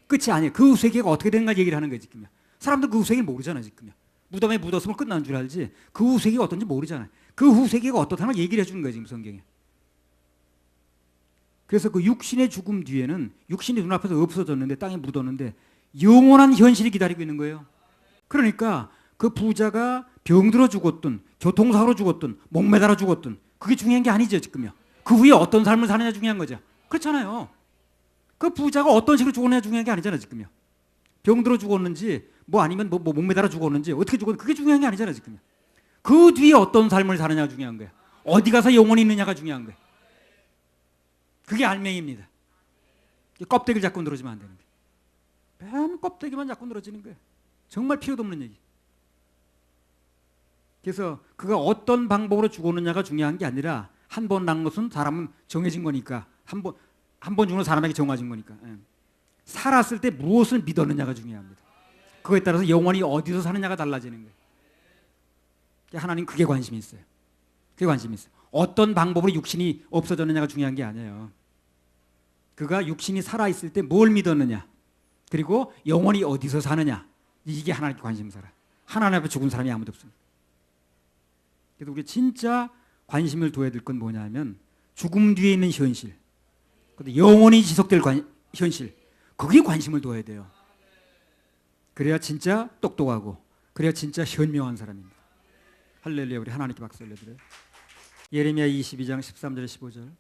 끝이 아니에요. 그 세계가 어떻게 되는가 얘기를 하는 거예요. 지금요. 사람들 그 후세계 모르잖아요. 지금요. 무덤에 묻었으면 끝난 줄 알지 그 후세계가 어떤지 모르잖아요. 그 후세계가 어떻다는 걸 얘기를 해주는 거예요. 지금 성경에. 그래서 그 육신의 죽음 뒤에는 육신이 눈앞에서 없어졌는데 땅에 묻었는데 영원한 현실이 기다리고 있는 거예요. 그러니까 그 부자가 병들어 죽었든 교통사고로 죽었든 목매달아 죽었든 그게 중요한 게 아니죠. 지금요. 그 후에 어떤 삶을 사느냐 중요한 거죠. 그렇잖아요. 그 부자가 어떤 식으로 죽었느냐 중요한 게 아니잖아요. 지금요. 병들어 죽었는지 뭐 아니면 뭐 목매달아 죽었는지 어떻게 죽었는지 그게 중요한 게 아니잖아요. 지금요. 그 뒤에 어떤 삶을 사느냐가 중요한 거예요. 어디 가서 영원히 있느냐가 중요한 거예요. 그게 알맹이입니다. 껍데기를 자꾸 늘어지면 안 되는 거예요. 맨 껍데기만 자꾸 늘어지는 거예요. 정말 필요도 없는 얘기. 그래서 그가 어떤 방법으로 죽었느냐가 중요한 게 아니라 한 번 난 것은 사람은 정해진 거니까 한 번 죽는 사람에게 정해진 거니까 살았을 때 무엇을 믿었느냐가 중요합니다. 그거에 따라서 영원히 어디서 사느냐가 달라지는 거예요. 하나님 그게 관심이 있어요. 그게 관심이 있어요. 어떤 방법으로 육신이 없어졌느냐가 중요한 게 아니에요. 그가 육신이 살아있을 때 뭘 믿었느냐 그리고 영원히 어디서 사느냐 이게 하나님께 관심사라. 하나님 앞에 죽은 사람이 아무도 없습니다. 그래서 우리 진짜 관심을 둬야 될 건 뭐냐면 죽음 뒤에 있는 현실, 영원히 지속될 현실, 거기에 관심을 둬야 돼요. 그래야 진짜 똑똑하고 그래야 진짜 현명한 사람입니다. 할렐루야. 우리 하나님께 박수 올려드려요. 예레미야 22장 13절 15절.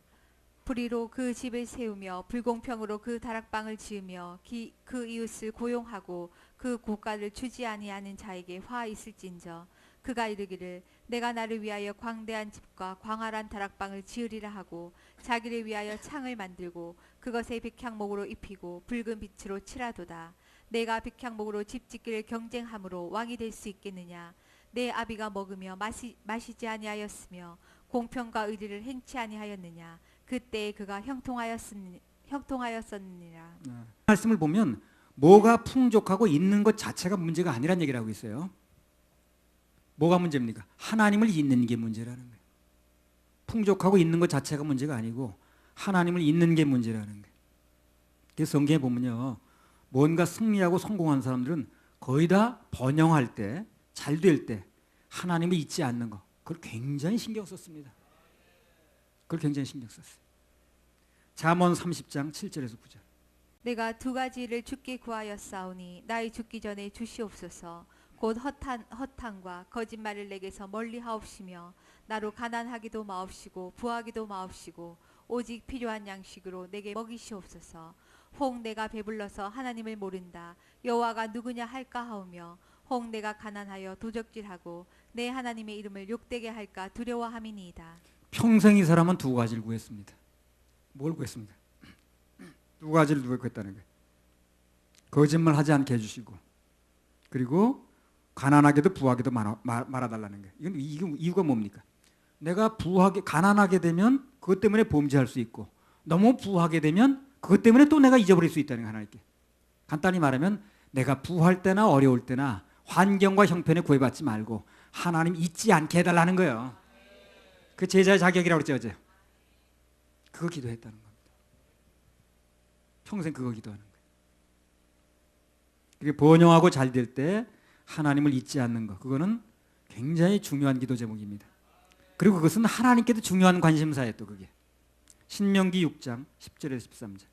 불의로 그 집을 세우며 불공평으로 그 다락방을 지으며 그 이웃을 고용하고 그 고가를 주지 아니하는 자에게 화 있을진저. 그가 이르기를 내가 나를 위하여 광대한 집과 광활한 다락방을 지으리라 하고 자기를 위하여 창을 만들고 그것에 백향목으로 입히고 붉은 빛으로 칠하도다. 내가 백향목으로 집 짓기를 경쟁함으로 왕이 될 수 있겠느냐. 내 아비가 먹으며 마시지 아니하였으며 공평과 의리를 행치 아니하였느냐. 그때 그가 형통하였었느니라. 말씀을 보면 뭐가 풍족하고 있는 것 자체가 문제가 아니란 얘기를 하고 있어요. 뭐가 문제입니까? 하나님을 잊는 게 문제라는 거예요. 풍족하고 있는 것 자체가 문제가 아니고 하나님을 잊는 게 문제라는 거예요. 그래서 성경에 보면요. 뭔가 승리하고 성공한 사람들은 거의 다 번영할 때, 잘 될 때 하나님을 잊지 않는 거. 그걸 굉장히 신경 썼습니다. 그걸 굉장히 신경 썼어요. 잠언 30장 7절에서 9절. 내가 두 가지를 주께 구하였사오니 나의 죽기 전에 주시옵소서. 곧 허탄과 거짓말을 내게서 멀리하옵시며 나로 가난하기도 마옵시고 부하기도 마옵시고 오직 필요한 양식으로 내게 먹이시옵소서. 혹 내가 배불러서 하나님을 모른다 여호와가 누구냐 할까 하오며 혹 내가 가난하여 도적질하고 내 하나님의 이름을 욕되게 할까 두려워함이니이다. 평생 이 사람은 두 가지를 구했습니다. 뭘 구했습니까? 두 가지를 구했다는 거예요. 거짓말 하지 않게 해주시고, 그리고 가난하게도 부하게도 말아달라는 거예요. 이건 이유가 뭡니까? 내가 가난하게 되면 그것 때문에 범죄할 수 있고, 너무 부하게 되면 그것 때문에 또 내가 잊어버릴 수 있다는 거예요. 하나님께. 간단히 말하면 내가 부할 때나 어려울 때나 환경과 형편에 구애받지 말고 하나님 잊지 않게 해달라는 거예요. 그 제자의 자격이라고 그랬죠 어제. 그거 기도했다는 겁니다. 평생 그거 기도하는 거예요. 그게 번영하고 잘 될 때 하나님을 잊지 않는 것, 그거는 굉장히 중요한 기도 제목입니다. 그리고 그것은 하나님께도 중요한 관심사예요. 또 그게 신명기 6장 10절에서 13절.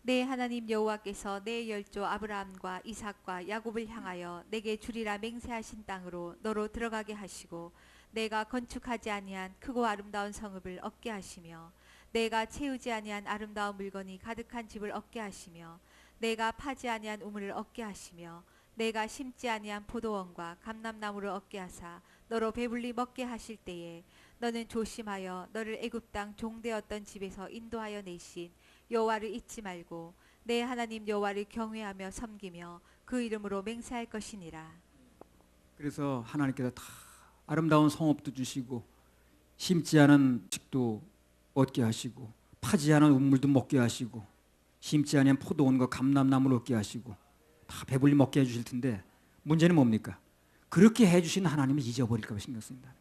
내 하나님 여호와께서 내 열조 아브라함과 이삭과 야곱을 향하여 내게 주리라 맹세하신 땅으로 너로 들어가게 하시고 내가 건축하지 아니한 크고 아름다운 성읍을 얻게 하시며 내가 채우지 아니한 아름다운 물건이 가득한 집을 얻게 하시며 내가 파지 아니한 우물을 얻게 하시며 내가 심지 아니한 포도원과 감람나무를 얻게 하사 너로 배불리 먹게 하실 때에 너는 조심하여 너를 애굽 땅 종되었던 집에서 인도하여 내신 여호와를 잊지 말고 내 하나님 여호와를 경외하며 섬기며 그 이름으로 맹세할 것이니라. 그래서 하나님께서 다 아름다운 성읍도 주시고 심지 않은 식도 얻게 하시고 파지 않은 우물도 먹게 하시고 심지 않은 포도원과 감람나무를 얻게 하시고 다 배불리 먹게 해주실 텐데 문제는 뭡니까? 그렇게 해주신 하나님을 잊어버릴까 봐 신경 쓴다.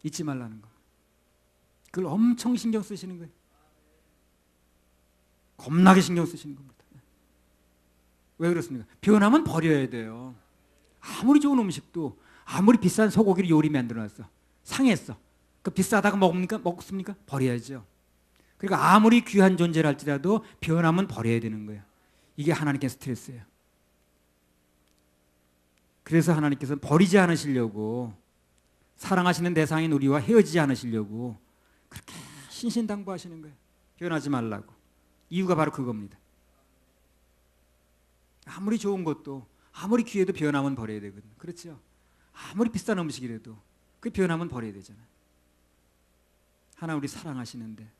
잊지 말라는 거. 그걸 엄청 신경 쓰시는 거예요. 겁나게 신경 쓰시는 겁니다. 왜 그렇습니까? 변하면 버려야 돼요. 아무리 좋은 음식도 아무리 비싼 소고기를 요리 만들어놨어. 상했어. 그 비싸다고 먹습니까? 버려야죠. 그러니까 아무리 귀한 존재를 할지라도 변하면 버려야 되는 거예요. 이게 하나님께 스트레스예요. 그래서 하나님께서는 버리지 않으시려고 사랑하시는 대상인 우리와 헤어지지 않으시려고 그렇게 신신당부하시는 거예요. 변하지 말라고. 이유가 바로 그겁니다. 아무리 좋은 것도 아무리 귀해도 변하면 버려야 되거든요. 그렇죠? 아무리 비싼 음식이라도 그 변하면 버려야 되잖아요. 하나 우리 사랑하시는데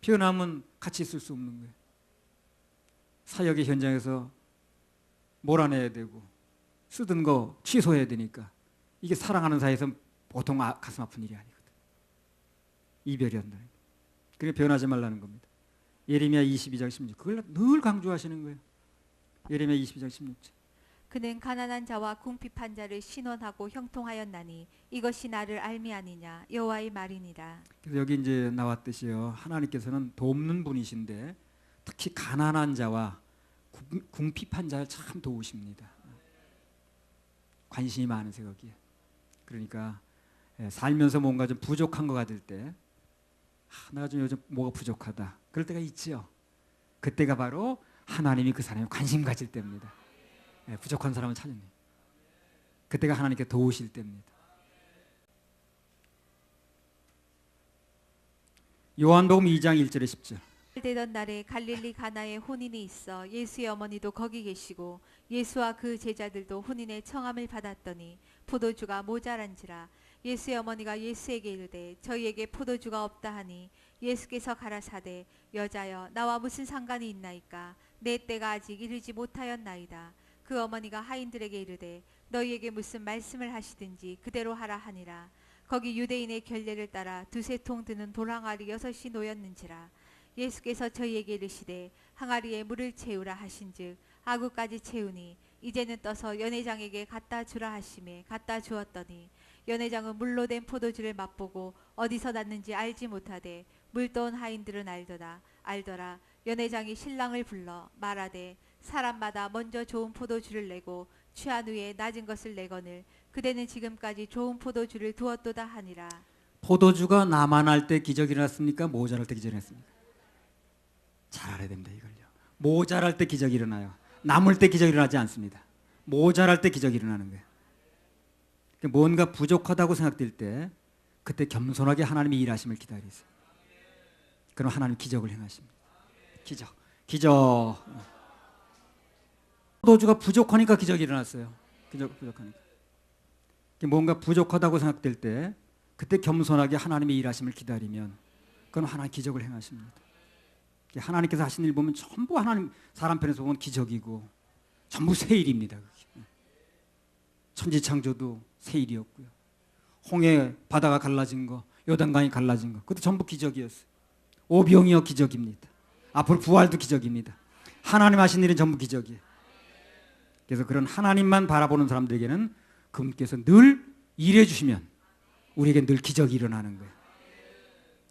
변하면 같이 있을 수 없는 거예요. 사역의 현장에서 몰아내야 되고 쓰던 거 취소해야 되니까 이게 사랑하는 사이에서 보통 가슴 아픈 일이 아니거든. 이별이 한다는 거예요. 그게 변하지 말라는 겁니다. 예레미야 22장 16절 그걸 늘 강조하시는 거예요. 예레미야 22장 16절. 그는 가난한 자와 궁핍한 자를 신원하고 형통하였나니 이것이 나를 알미 아니냐 여호와의 말이니라. 그래서 여기 이제 나왔듯이요. 하나님께서는 돕는 분이신데 특히 가난한 자와 궁핍한 자를 참 도우십니다. 관심이 많으세요 거기에. 그러니까 살면서 뭔가 좀 부족한 것 같을 때 내가 좀 요즘 뭐가 부족하다 그럴 때가 있지요. 그때가 바로 하나님이 그 사람에 관심 가질 때입니다. 부족한 사람을 찾는 그때가 하나님께 도우실 때입니다. 요한복음 2장 1절에 10절. 되던 날에 갈릴리 가나에 혼인이 있어 예수의 어머니도 거기 계시고 예수와 그 제자들도 혼인의 청함을 받았더니 포도주가 모자란지라. 예수의 어머니가 예수에게 이르되 저희에게 포도주가 없다 하니 예수께서 가라사대 여자여 나와 무슨 상관이 있나이까 내 때가 아직 이르지 못하였나이다. 그 어머니가 하인들에게 이르되 너희에게 무슨 말씀을 하시든지 그대로 하라 하니라. 거기 유대인의 결례를 따라 두세 통 드는 돌항아리 6이 놓였는지라. 예수께서 저희에게 이르시되 항아리에 물을 채우라 하신즉 아구까지 채우니 이제는 떠서 연회장에게 갖다 주라 하시매 갖다 주었더니 연회장은 물로 된 포도주를 맛보고 어디서 났는지 알지 못하되 물 떠온 하인들은 알더라. 연회장이 신랑을 불러 말하되 사람마다 먼저 좋은 포도주를 내고 취한 후에 낮은 것을 내거늘 그대는 지금까지 좋은 포도주를 두었도다 하니라. 포도주가 남아날 때 기적이 일어났습니까? 모자랄 때 기적이 일어났습니까? 잘 알아야 됩니다. 이걸요. 모자랄 때 기적이 일어나요. 남을 때 기적이 일어나지 않습니다. 모자랄 때 기적이 일어나는 거예요. 뭔가 부족하다고 생각될 때 그때 겸손하게 하나님의 일하심을 기다리세요. 그럼 하나님 기적을 행하십니다. 기적. 포도주가 부족하니까 기적이 일어났어요. 부족하니까. 뭔가 부족하다고 생각될 때 그때 겸손하게 하나님의 일하심을 기다리면 그건 하나님 기적을 행하십니다. 하나님께서 하신 일 보면 전부 하나님 사람 편에서 보면 기적이고 전부 새 일입니다. 천지창조도 새 일이었고요. 홍해 바다가 갈라진 거, 요단강이 갈라진 거, 그것도 전부 기적이었어요. 오병이어 기적입니다. 앞으로 부활도 기적입니다. 하나님 하신 일은 전부 기적이에요. 그래서 그런 하나님만 바라보는 사람들에게는 그분께서 늘 일해 주시면 우리에게 늘 기적이 일어나는 거예요.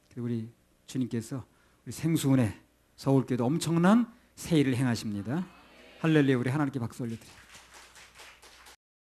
그래서 우리 주님께서 우리 생수은혜 서울교회도 엄청난 새 일을 행하십니다. 할렐루야. 우리 하나님께 박수 올려드려요.